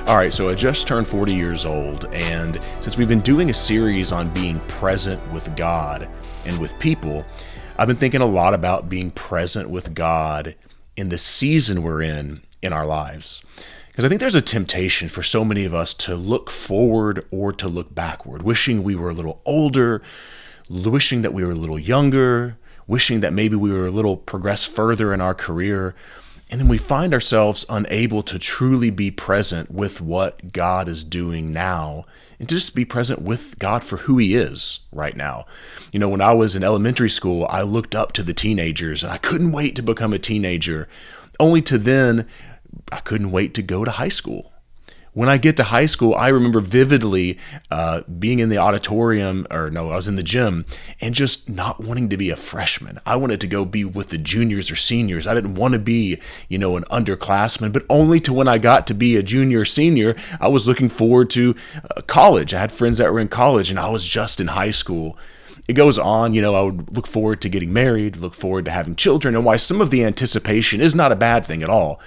All right, so I just turned 40 years old, and since we've been doing a series on being present with God and with people, I've been thinking a lot about being present with God in the season we're in our lives. Because I think there's a temptation for so many of us to look forward or to look backward, wishing we were a little older, wishing that we were a little younger, wishing that maybe we were a little progressed further in our career. And then we find ourselves unable to truly be present with what God is doing now and just be present with God for who he is right now. You know, when I was in elementary school, I looked up to the teenagers and I couldn't wait to become a teenager, only to then I couldn't wait to go to high school. When I get to high school, I remember vividly being in the auditorium, I was in the gym, and just not wanting to be a freshman. I wanted to go be with the juniors or seniors. I didn't want to be, an underclassman, but only to when I got to be a junior or senior, I was looking forward to college. I had friends that were in college, and I was just in high school. It goes on, I would look forward to getting married, look forward to having children, and why some of the anticipation is not a bad thing at all.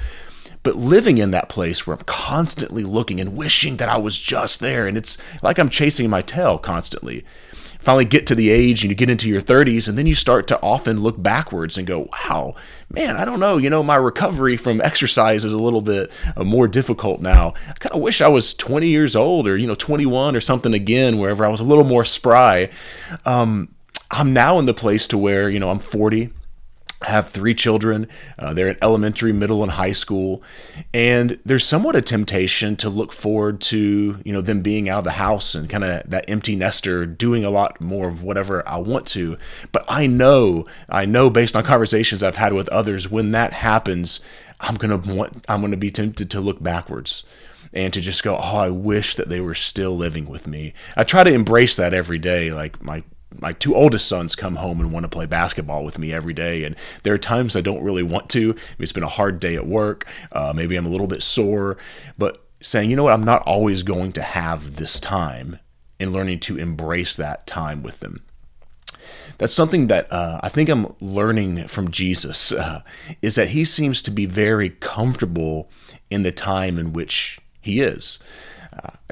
But living in that place where I'm constantly looking and wishing that I was just there, and it's like I'm chasing my tail constantly. Finally get to the age and you get into your 30s, and then you start to often look backwards and go, wow, man, I don't know, my recovery from exercise is a little bit more difficult now. I kind of wish I was 20 years old or, 21 or something again, wherever I was a little more spry. I'm now in the place to where, I'm 40. I have 3 children. They're in elementary, middle, and high school. And there's somewhat a temptation to look forward to, them being out of the house and kind of that empty nester doing a lot more of whatever I want to. But I know based on conversations I've had with others, when that happens, I'm going to be tempted to look backwards and to just go, oh, I wish that they were still living with me. I try to embrace that every day. Like my 2 oldest sons come home and want to play basketball with me every day. And there are times I don't really want to. It's been a hard day at work. Maybe I'm a little bit sore, but saying, you know what, I'm not always going to have this time, and learning to embrace that time with them. That's something that I think I'm learning from Jesus, is that he seems to be very comfortable in the time in which he is.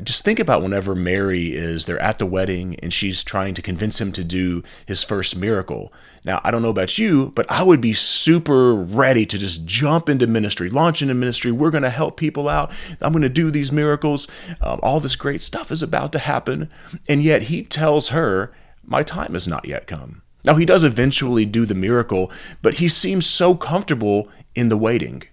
Just think about whenever they're at the wedding and she's trying to convince him to do his first miracle. Now, I don't know about you, but I would be super ready to just jump into ministry, launch into ministry. We're going to help people out. I'm going to do these miracles. All this great stuff is about to happen. And yet he tells her, my time has not yet come. Now, he does eventually do the miracle, but he seems so comfortable in the waiting.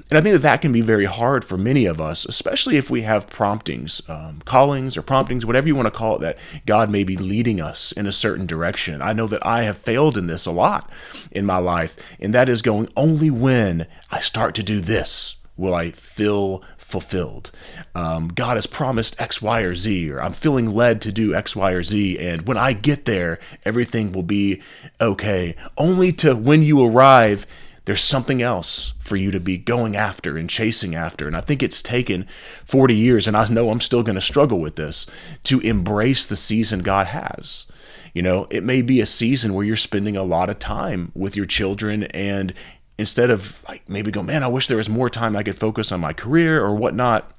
And I think that can be very hard for many of us, especially if we have promptings, callings or promptings, whatever you want to call it, that God may be leading us in a certain direction. I know that I have failed in this a lot in my life, and that is going, only when I start to do this will I feel fulfilled. God has promised X, Y, or Z, or I'm feeling led to do X, Y, or Z, and when I get there, everything will be okay. Only to when you arrive, there's something else for you to be going after and chasing after. And I think it's taken 40 years, and I know I'm still going to struggle with this, to embrace the season God has. It may be a season where you're spending a lot of time with your children, and instead of maybe go, man, I wish there was more time I could focus on my career or whatnot,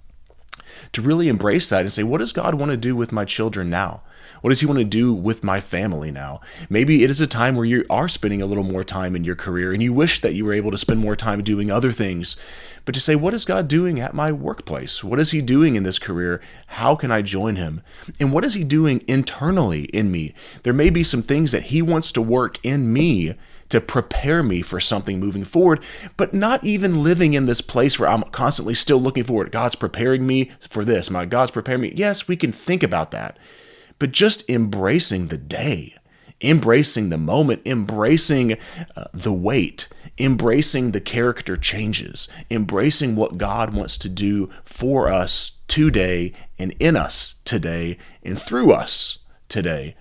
to really embrace that and say, what does God want to do with my children now? What does he want to do with my family now? Maybe it is a time where you are spending a little more time in your career and you wish that you were able to spend more time doing other things. But to say, what is God doing at my workplace? What is he doing in this career? How can I join him? And what is he doing internally in me? There may be some things that he wants to work in me to prepare me for something moving forward, but not even living in this place where I'm constantly still looking forward. God's preparing me for this. God's preparing me. Yes, we can think about that, but just embracing the day, embracing the moment, embracing the wait, embracing the character changes, embracing what God wants to do for us today and in us today and through us today.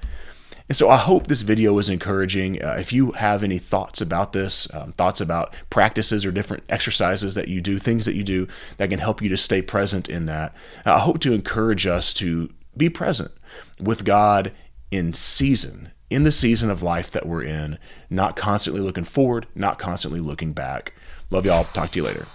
And so I hope this video is encouraging. If you have any thoughts about this, thoughts about practices or different exercises that you do, things that you do that can help you to stay present in that, I hope to encourage us to be present with God in the season of life that we're in, not constantly looking forward, not constantly looking back. Love y'all. Talk to you later.